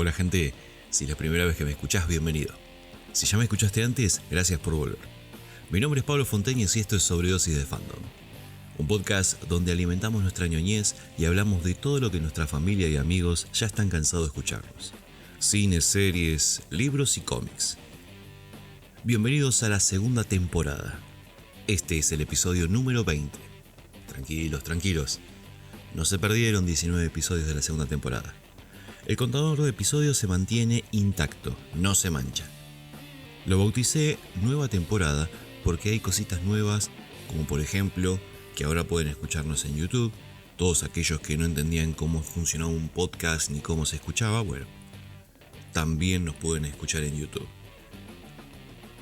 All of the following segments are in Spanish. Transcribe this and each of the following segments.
Hola gente, si es la primera vez que me escuchás, bienvenido. Si ya me escuchaste antes, gracias por volver. Mi nombre es Pablo Fontañez y esto es Sobredosis de Fandom. Un podcast donde alimentamos nuestra ñoñez y hablamos de todo lo que nuestra familia y amigos ya están cansados de escucharnos. Cines, series, libros y cómics. Bienvenidos a la segunda temporada. Este es el episodio número 20. Tranquilos. No se perdieron 19 episodios de la segunda temporada. El contador de episodios se mantiene intacto, no se mancha. Lo bauticé nueva temporada porque hay cositas nuevas, como por ejemplo que ahora pueden escucharnos en YouTube. Todos aquellos que no entendían cómo funcionaba un podcast ni cómo se escuchaba, bueno, también nos pueden escuchar en YouTube.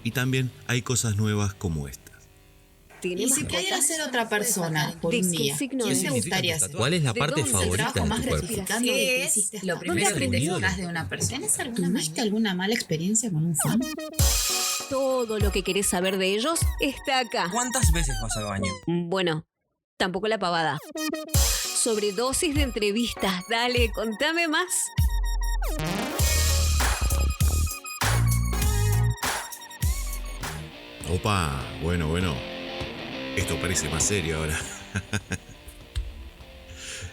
Y también hay cosas nuevas como esta. Y si pudiera ser otra persona por un día, ¿quién te gustaría ser? ¿Cuál es la parte ¿Es el favorita trabajo de más tu cuerpo? gratificante que hiciste? Lo primero que te fijas de una persona. ¿Tuviste alguna mala experiencia con un fan? Todo lo que querés saber de ellos está acá. ¿Cuántas veces vas al baño? Bueno, tampoco la pavada. Sobredosis de entrevistas. Dale, contame más. Opa, bueno. Esto parece más serio ahora.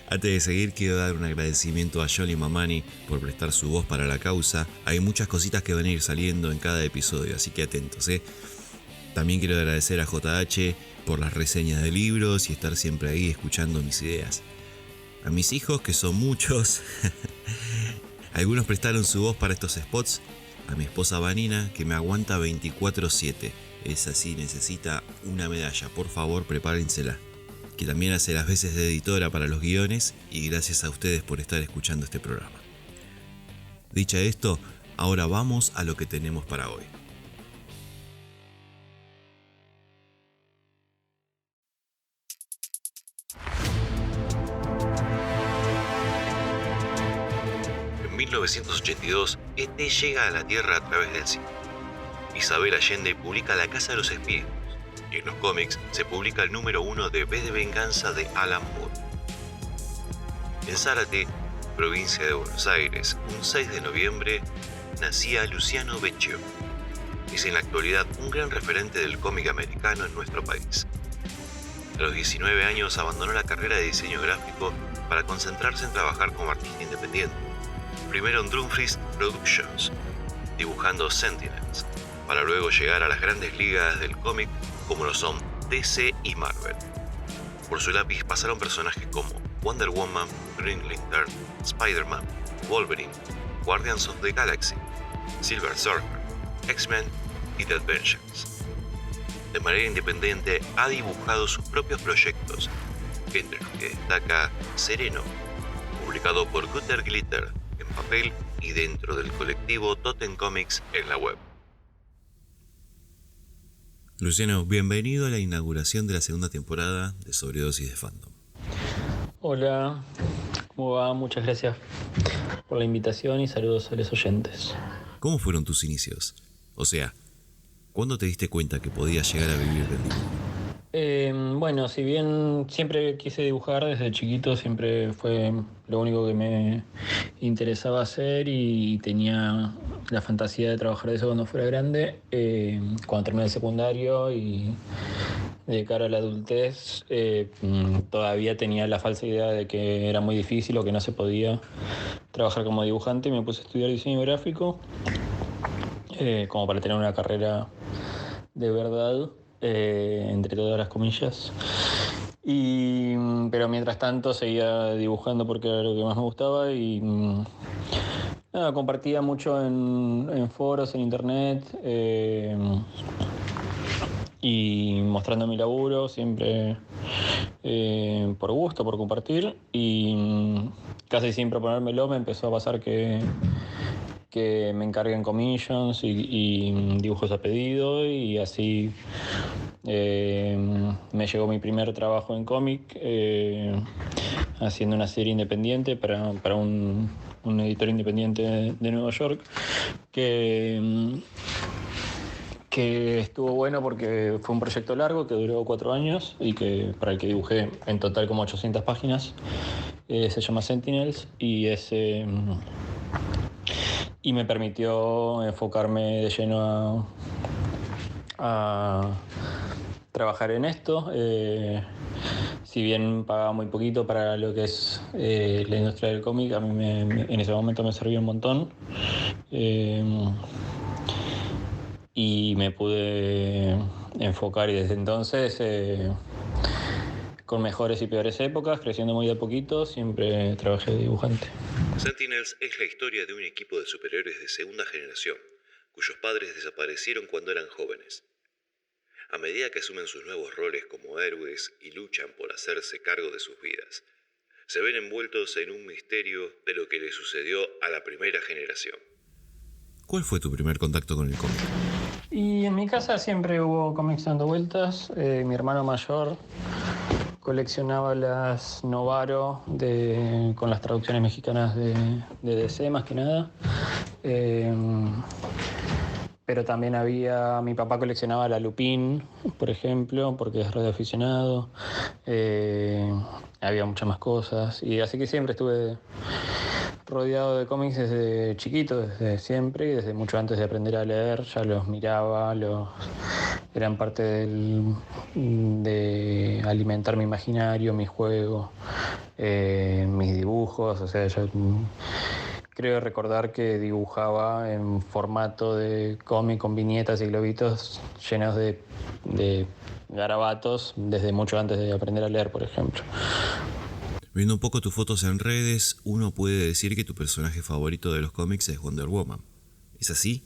Antes de seguir, quiero dar un agradecimiento a Yoli Mamani por prestar su voz para la causa. Hay muchas cositas que van a ir saliendo en cada episodio, así que atentos, ¿eh? También quiero agradecer a JH por las reseñas de libros y estar siempre ahí escuchando mis ideas. A mis hijos, que son muchos. Algunos prestaron su voz para estos spots. A mi esposa Vanina, que me aguanta 24/7. Es así, necesita una medalla. Por favor, prepárensela. Que también hace las veces de editora para los guiones. Y gracias a ustedes por estar escuchando este programa. Dicha esto, ahora vamos a lo que tenemos para hoy. En 1982, ET llega a la Tierra a través del cine. Isabel Allende publica La Casa de los Espíritus, y en los cómics se publica el número 1 de V de Venganza de Alan Moore. En Zárate, provincia de Buenos Aires, un 6 de noviembre, nacía Luciano Becchio. Es en la actualidad un gran referente del cómic americano en nuestro país. A los 19 años abandonó la carrera de diseño gráfico para concentrarse en trabajar como artista independiente, primero en Drumfries Productions, dibujando Sentinels, para luego llegar a las grandes ligas del cómic como lo son DC y Marvel. Por su lápiz pasaron personajes como Wonder Woman, Green Lantern, Spider-Man, Wolverine, Guardians of the Galaxy, Silver Surfer, X-Men y The Vengeance. De manera independiente ha dibujado sus propios proyectos, entre los que destaca Sereno, publicado por Gutter Glitter en papel y dentro del colectivo Totem Comics en la web. Luciano, bienvenido a la inauguración de la segunda temporada de Sobredosis de Fandom. Hola, ¿cómo va? Muchas gracias por la invitación y saludos a los oyentes. ¿Cómo fueron tus inicios? O sea, ¿cuándo te diste cuenta que podías llegar a vivir del dibujo? Bueno, si bien siempre quise dibujar desde chiquito, siempre fue lo único que me interesaba hacer y tenía la fantasía de trabajar de eso cuando fuera grande. Cuando terminé el secundario y de cara a la adultez, todavía tenía la falsa idea de que era muy difícil o que no se podía trabajar como dibujante y me puse a estudiar diseño gráfico como para tener una carrera de verdad. Entre todas las comillas. Pero mientras tanto seguía dibujando porque era lo que más me gustaba y compartía mucho en foros, en internet y mostrando mi laburo siempre por gusto, por compartir y casi sin proponérmelo me empezó a pasar que me encarguen commissions y dibujos a pedido y así me llegó mi primer trabajo en cómic haciendo una serie independiente para un editor independiente de Nueva York que estuvo bueno porque fue un proyecto largo que duró 4 años y para el que dibujé en total como 800 páginas. Se llama Sentinels y y me permitió enfocarme de lleno a trabajar en esto. Si bien pagaba muy poquito para lo que es la industria del cómic, a mí en ese momento me sirvió un montón. Y me pude enfocar, y desde entonces, con mejores y peores épocas, creciendo muy de a poquito, siempre trabajé de dibujante. Sentinels es la historia de un equipo de superhéroes de segunda generación, cuyos padres desaparecieron cuando eran jóvenes. A medida que asumen sus nuevos roles como héroes y luchan por hacerse cargo de sus vidas, se ven envueltos en un misterio de lo que le sucedió a la primera generación. ¿Cuál fue tu primer contacto con el cómic? Y en mi casa siempre hubo cómics dando vueltas. Mi hermano mayor coleccionaba las Novaro con las traducciones mexicanas de DC, más que nada. Pero también mi papá coleccionaba la Lupin, por ejemplo, porque es radioaficionado. Había muchas más cosas. Y así que siempre estuve rodeado de cómics desde chiquito, desde siempre, y desde mucho antes de aprender a leer. Ya los miraba, eran parte de alimentar mi imaginario, mi juego, mis dibujos. O sea, yo creo recordar que dibujaba en formato de cómic con viñetas y globitos llenos de garabatos desde mucho antes de aprender a leer, por ejemplo. Viendo un poco tus fotos en redes, uno puede decir que tu personaje favorito de los cómics es Wonder Woman. ¿Es así?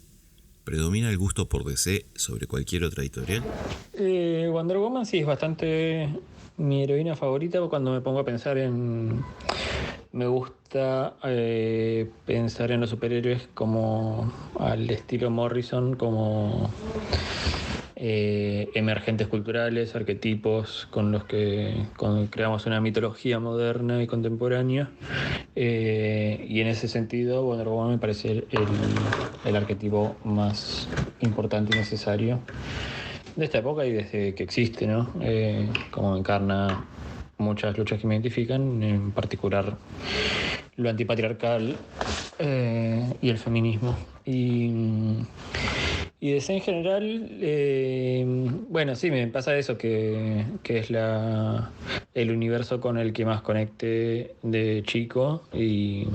¿Predomina el gusto por DC sobre cualquier otra editorial? Wonder Woman sí es bastante mi heroína favorita. Cuando me pongo a pensar me gusta pensar en los superhéroes como al estilo Morrison, como emergentes culturales, arquetipos con los que creamos una mitología moderna y contemporánea. Y en ese sentido, Wonder Woman me parece el arquetipo más importante y necesario de esta época y desde que existe, ¿no? Como encarna muchas luchas que me identifican, en particular lo antipatriarcal y el feminismo. Y DC en general, bueno, sí, me pasa eso, que es el universo con el que más conecté de chico, y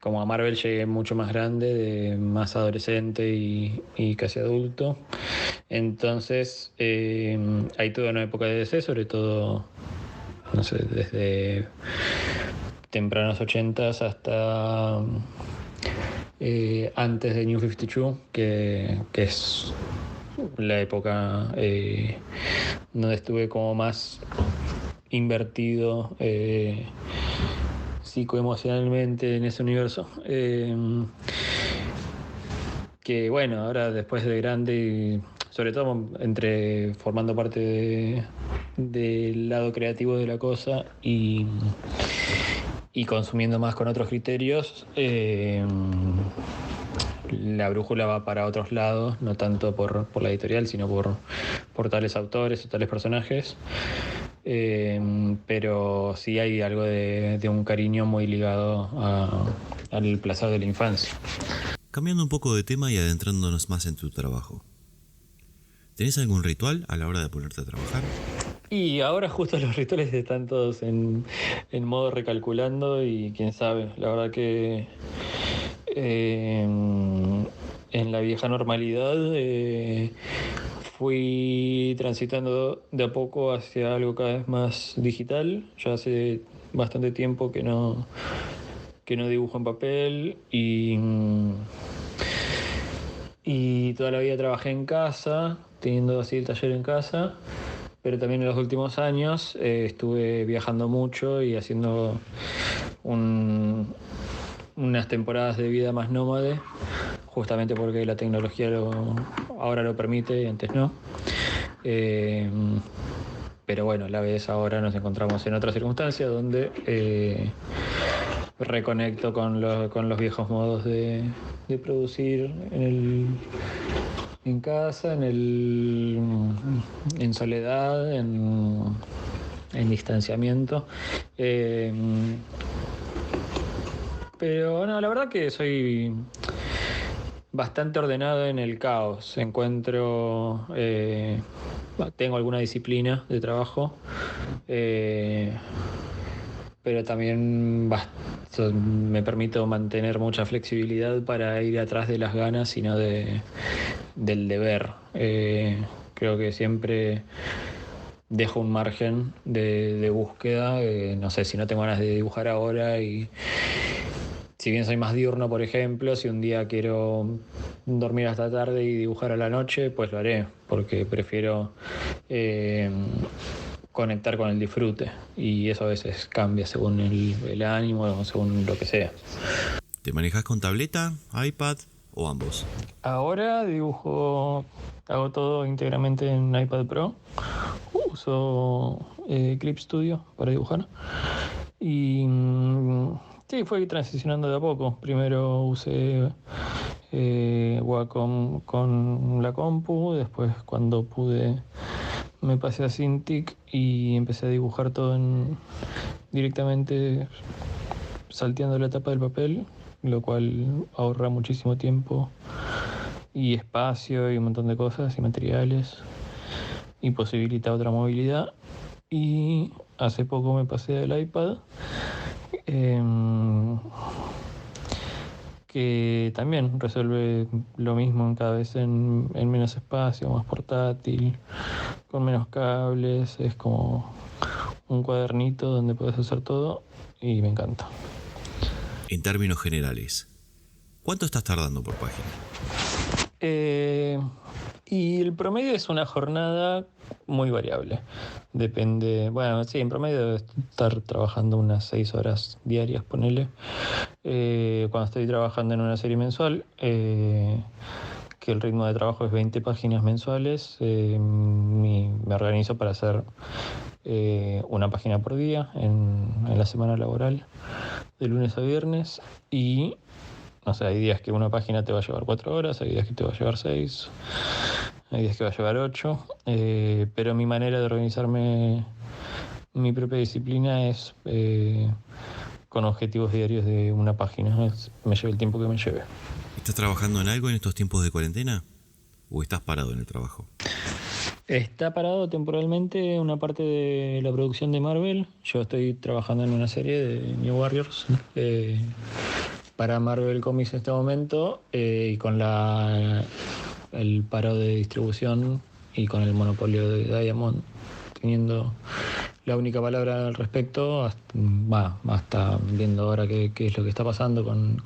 como a Marvel llegué mucho más grande, más adolescente y casi adulto. Entonces hay toda una época de DC, sobre todo, no sé, desde tempranos 80s hasta antes de New 52, que es la época donde estuve como más invertido psicoemocionalmente en ese universo. Que bueno, ahora después de grande, y sobre todo formando parte del lado creativo de la cosa y consumiendo más con otros criterios, la brújula va para otros lados, no tanto por la editorial, sino por tales autores o tales personajes. Pero sí hay algo de un cariño muy ligado al placer de la infancia. Cambiando un poco de tema y adentrándonos más en tu trabajo, ¿tenés algún ritual a la hora de ponerte a trabajar? Y ahora justo los rituales están todos en modo recalculando, y quién sabe, la verdad que en la vieja normalidad fui transitando de a poco hacia algo cada vez más digital. Ya hace bastante tiempo que no dibujo en papel, y toda la vida trabajé en casa, teniendo así el taller en casa. Pero también en los últimos años estuve viajando mucho y haciendo unas temporadas de vida más nómade, justamente porque la tecnología ahora lo permite y antes no. Pero bueno, a la vez ahora nos encontramos en otra circunstancia donde reconecto con los viejos modos de producir en casa, en soledad, en Pero no, la verdad que soy bastante ordenado en el caos. Tengo alguna disciplina de trabajo, pero también me permito mantener mucha flexibilidad para ir atrás de las ganas y no del deber. Creo que siempre dejo un margen de búsqueda. No sé, si no tengo ganas de dibujar ahora, y si bien soy más diurno, por ejemplo, si un día quiero dormir hasta tarde y dibujar a la noche, pues lo haré, porque prefiero conectar con el disfrute, y eso a veces cambia según el ánimo, según lo que sea. ¿Te manejas con tableta, iPad o ambos? Ahora hago todo íntegramente en iPad Pro. Uso Clip Studio para dibujar. Y sí, fue transicionando de a poco. Primero usé Wacom con la compu. Después, cuando pude, me pasé a Cintiq y empecé a dibujar todo directamente salteando la tapa del papel, lo cual ahorra muchísimo tiempo y espacio y un montón de cosas y materiales, y posibilita otra movilidad. Y hace poco me pasé del iPad, que también resuelve lo mismo, cada vez en menos espacio, más portátil, con menos cables. Es como un cuadernito donde puedes hacer todo y me encanta. En términos generales, ¿cuánto estás tardando por página? Y el promedio es una jornada muy variable. Depende, bueno, sí, en promedio debo estar trabajando unas 6 horas diarias, ponele. Cuando estoy trabajando en una serie mensual, que el ritmo de trabajo es 20 páginas mensuales, me organizo para hacer una página por día en la semana laboral, de lunes a viernes. Y no sé, hay días que una página te va a llevar 4 horas, hay días que te va a llevar 6, hay días que va a llevar 8, pero mi manera de organizarme, mi propia disciplina, es con objetivos diarios de una página. Me lleve el tiempo que me lleve. ¿Estás trabajando en algo en estos tiempos de cuarentena? ¿O estás parado en el trabajo? Está parado temporalmente una parte de la producción de Marvel. Yo estoy trabajando en una serie de New Warriors para Marvel Comics en este momento, y con el paro de distribución y con el monopolio de Diamond teniendo la única palabra al respecto, hasta viendo ahora qué es lo que está pasando con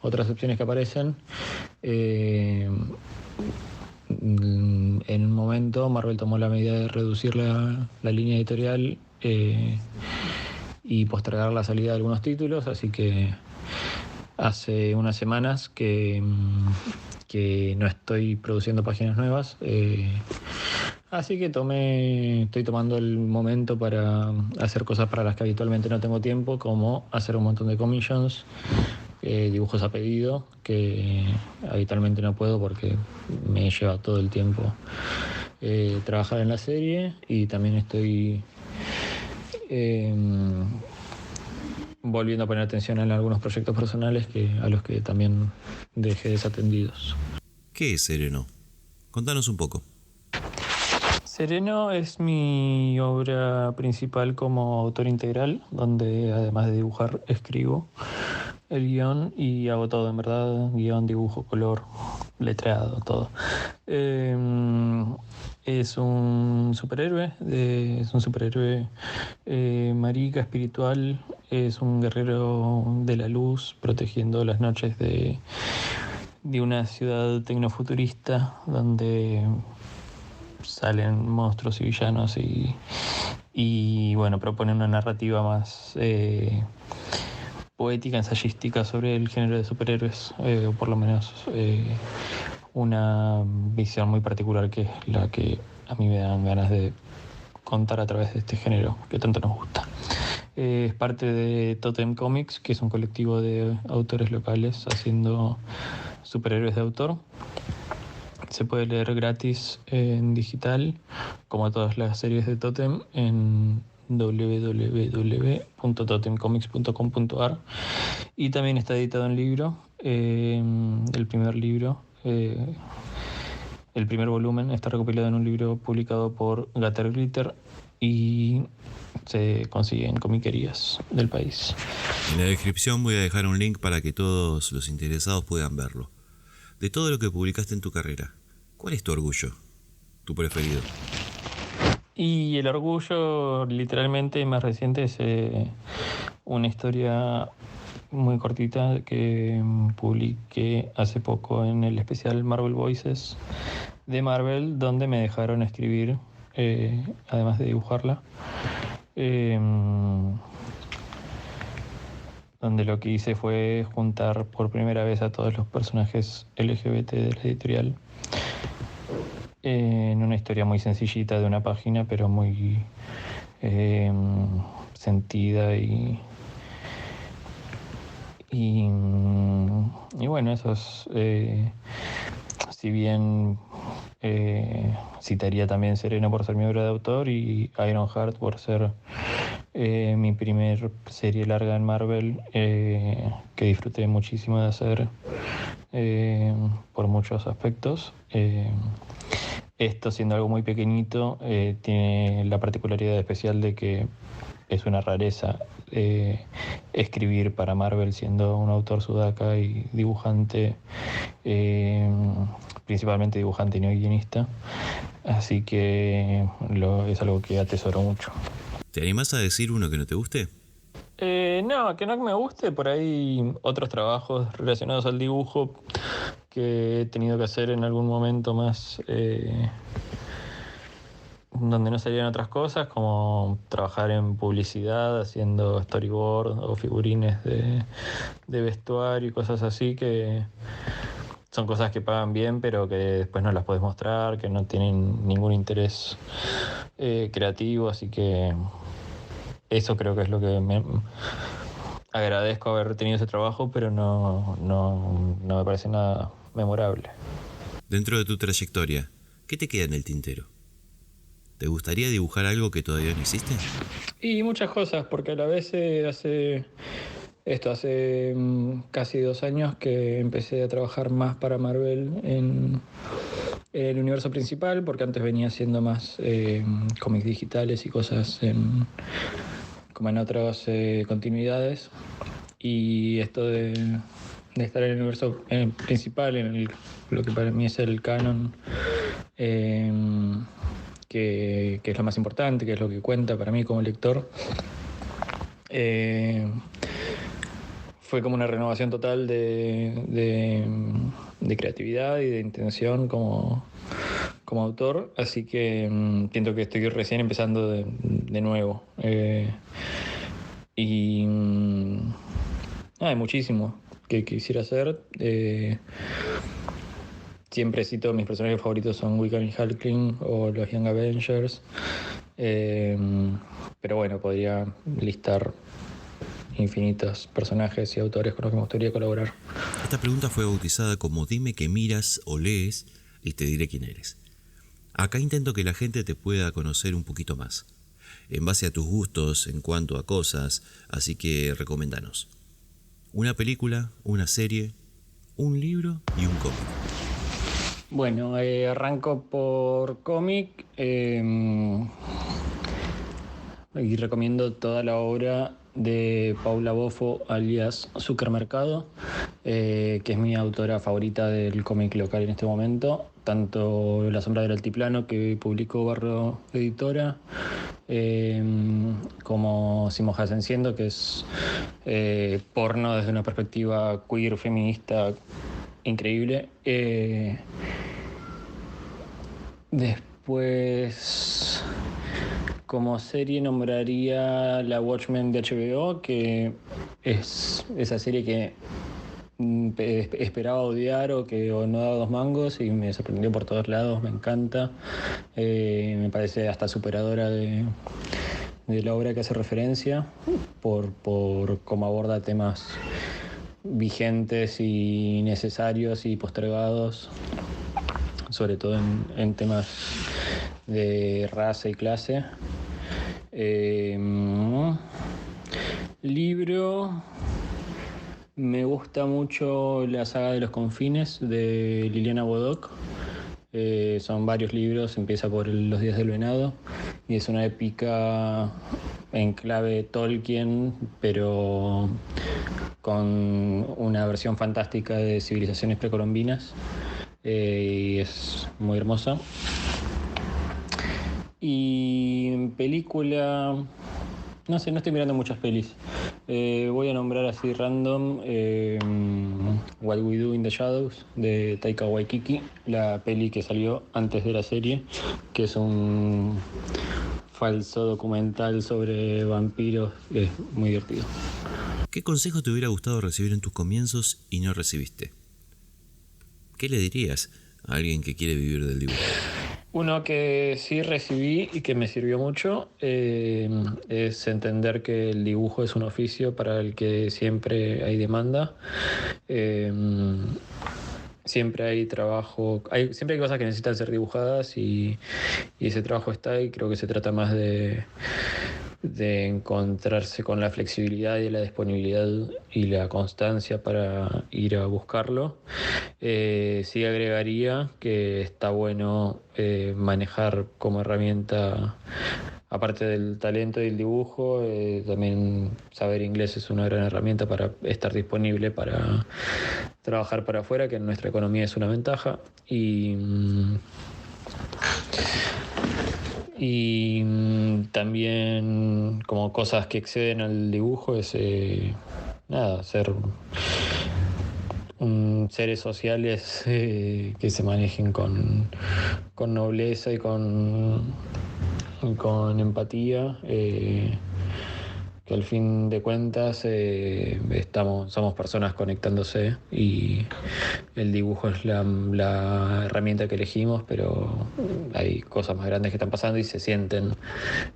otras opciones que aparecen. En un momento Marvel tomó la medida de reducir la línea editorial y postergar la salida de algunos títulos, así que hace unas semanas que no estoy produciendo páginas nuevas, así que estoy tomando el momento para hacer cosas para las que habitualmente no tengo tiempo, como hacer un montón de commissions, dibujos a pedido, que habitualmente no puedo porque me lleva todo el tiempo trabajar en la serie. Y también estoy volviendo a poner atención en algunos proyectos personales a los que también dejé desatendidos. ¿Qué es Sereno? Contanos un poco. Sereno es mi obra principal como autor integral, donde además de dibujar, escribo el guión y hago todo, en verdad: guión, dibujo, color, letreado, todo. Es un superhéroe, marica, espiritual. Es un guerrero de la luz, protegiendo las noches de una ciudad tecnofuturista donde salen monstruos y villanos, y bueno, propone una narrativa más poética, ensayística sobre el género de superhéroes, o por lo menos una visión muy particular, que es la que a mí me dan ganas de contar a través de este género que tanto nos gusta. Es parte de Totem Comics, que es un colectivo de autores locales haciendo superhéroes de autor. Se puede leer gratis en digital, como todas las series de Totem, en www.totemcomics.com.ar, y también está editado en libro. El primer libro, el primer volumen, está recopilado en un libro publicado por Gatter Glitter y se consigue en comiquerías del país. En la descripción voy a dejar un link para que todos los interesados puedan verlo. De todo lo que publicaste en tu carrera, ¿cuál es tu orgullo? ¿Tu preferido? Y el orgullo, literalmente, más reciente es una historia muy cortita que publiqué hace poco en el especial Marvel Voices de Marvel, donde me dejaron escribir, además de dibujarla. Donde lo que hice fue juntar por primera vez a todos los personajes LGBT de la editorial en una historia muy sencillita de una página, pero muy sentida y bueno, eso es, si bien citaría también Serena por ser mi obra de autor y Ironheart por ser mi primer serie larga en Marvel, que disfruté muchísimo de hacer por muchos aspectos. Esto, siendo algo muy pequeñito, tiene la particularidad especial de que es una rareza escribir para Marvel siendo un autor sudaca y dibujante, principalmente dibujante y no guionista. Así que es algo que atesoro mucho. ¿Te animás a decir uno que no te guste? No, que no me guste. Por ahí otros trabajos relacionados al dibujo que he tenido que hacer en algún momento más, donde no salían otras cosas, como trabajar en publicidad, haciendo storyboard o figurines de vestuario y cosas así, que son cosas que pagan bien, pero que después no las podés mostrar, que no tienen ningún interés creativo, así que eso creo que es lo que me agradezco haber tenido ese trabajo, pero no me parece nada memorable. Dentro de tu trayectoria, ¿qué te queda en el tintero? ¿Te gustaría dibujar algo que todavía no hiciste? Y muchas cosas, porque a la vez hace casi 2 años que empecé a trabajar más para Marvel en el universo principal, porque antes venía haciendo más cómics digitales y cosas como en otras continuidades. Y esto de estar en el universo principal, lo que para mí es el canon, que es lo más importante, que es lo que cuenta para mí como lector, fue como una renovación total de creatividad y de intención como autor, así que siento que estoy recién empezando de nuevo. Hay muchísimo que quisiera hacer. Siempre cito, mis personajes favoritos son Wiccan y Hulkling o los Young Avengers, pero bueno, podría listar infinitos personajes y autores con los que me gustaría colaborar. Esta pregunta fue bautizada como dime que miras o lees y te diré quién eres. Acá intento que la gente te pueda conocer un poquito más, en base a tus gustos en cuanto a cosas, así que recoméndanos. Una película, una serie, un libro y un cómic. Bueno, arranco por cómic y recomiendo toda la obra de Paula Bofo, alias Zuckermercado, que es mi autora favorita del cómic local en este momento. Tanto La sombra del altiplano, que publicó Barro Editora, como Si mojas enciendo, que es porno desde una perspectiva queer, feminista, increíble. Después, como serie, nombraría La Watchmen de HBO, que es esa serie que esperaba odiar o no daba 2 mangos y me sorprendió por todos lados, me encanta. Me parece hasta superadora de la obra que hace referencia por cómo aborda temas vigentes y necesarios y postergados, sobre todo en temas de raza y clase. Libro, me gusta mucho la saga de los confines de Liliana Bodoc. Son varios libros, empieza por Los días del venado y es una épica en clave Tolkien, pero con una versión fantástica de civilizaciones precolombinas, y es muy hermosa. Y en película, no sé, no estoy mirando muchas pelis. Voy a nombrar así random What We Do in the Shadows de Taika Waititi, la peli que salió antes de la serie, que es un falso documental sobre vampiros, es muy divertido. ¿Qué consejo te hubiera gustado recibir en tus comienzos y no recibiste? ¿Qué le dirías a alguien que quiere vivir del dibujo? Uno que sí recibí y que me sirvió mucho es entender que el dibujo es un oficio para el que siempre hay demanda. Siempre hay trabajo, siempre hay cosas que necesitan ser dibujadas y ese trabajo está, y creo que se trata más de encontrarse con la flexibilidad y la disponibilidad y la constancia para ir a buscarlo. Sí agregaría que está bueno manejar como herramienta, aparte del talento y el dibujo, también saber inglés es una gran herramienta para estar disponible para trabajar para afuera, que en nuestra economía es una ventaja. Y también como cosas que exceden al dibujo es ser seres sociales que se manejen con nobleza y con empatía, que al fin de cuentas somos personas conectándose y el dibujo es la herramienta que elegimos, pero hay cosas más grandes que están pasando y se sienten,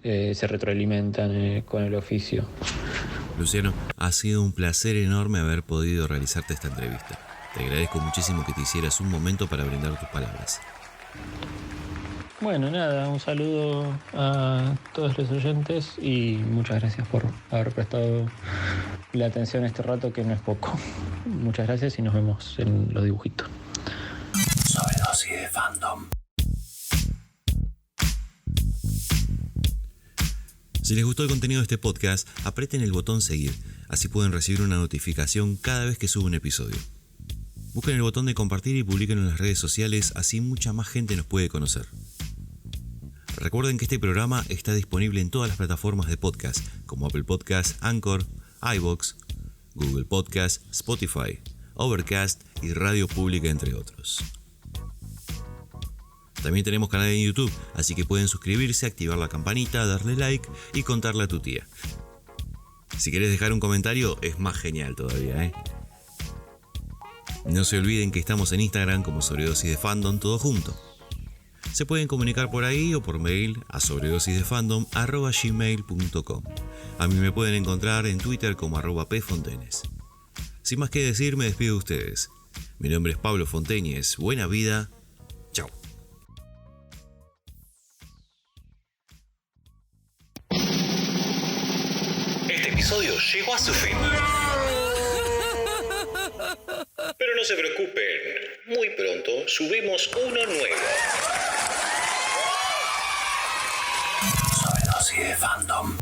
se retroalimentan con el oficio. Luciano, ha sido un placer enorme haber podido realizarte esta entrevista. Te agradezco muchísimo que te hicieras un momento para brindar tus palabras. Bueno, nada, un saludo a todos los oyentes y muchas gracias por haber prestado la atención este rato, que no es poco. Muchas gracias y nos vemos en los dibujitos. Sobredosis de fandom. Si les gustó el contenido de este podcast, aprieten el botón seguir, así pueden recibir una notificación cada vez que subo un episodio. Busquen el botón de compartir y publiquen en las redes sociales, así mucha más gente nos puede conocer. Recuerden que este programa está disponible en todas las plataformas de podcast, como Apple Podcasts, Anchor, iVoox, Google Podcasts, Spotify, Overcast y Radio Pública, entre otros. También tenemos canal en YouTube, así que pueden suscribirse, activar la campanita, darle like y contarle a tu tía. Si querés dejar un comentario, es más genial todavía, ¿eh? No se olviden que estamos en Instagram como Sobredosis de Fandom, todo junto. Se pueden comunicar por ahí o por mail a sobredosisdefandom@gmail.com. A mí me pueden encontrar en Twitter como @pfontenes. Sin más que decir, me despido de ustedes. Mi nombre es Pablo Fonteñez. Buena vida. Chao. Este episodio llegó a su fin. Pero no se preocupen, muy pronto subimos uno nuevo. Sobredosis de Fandom.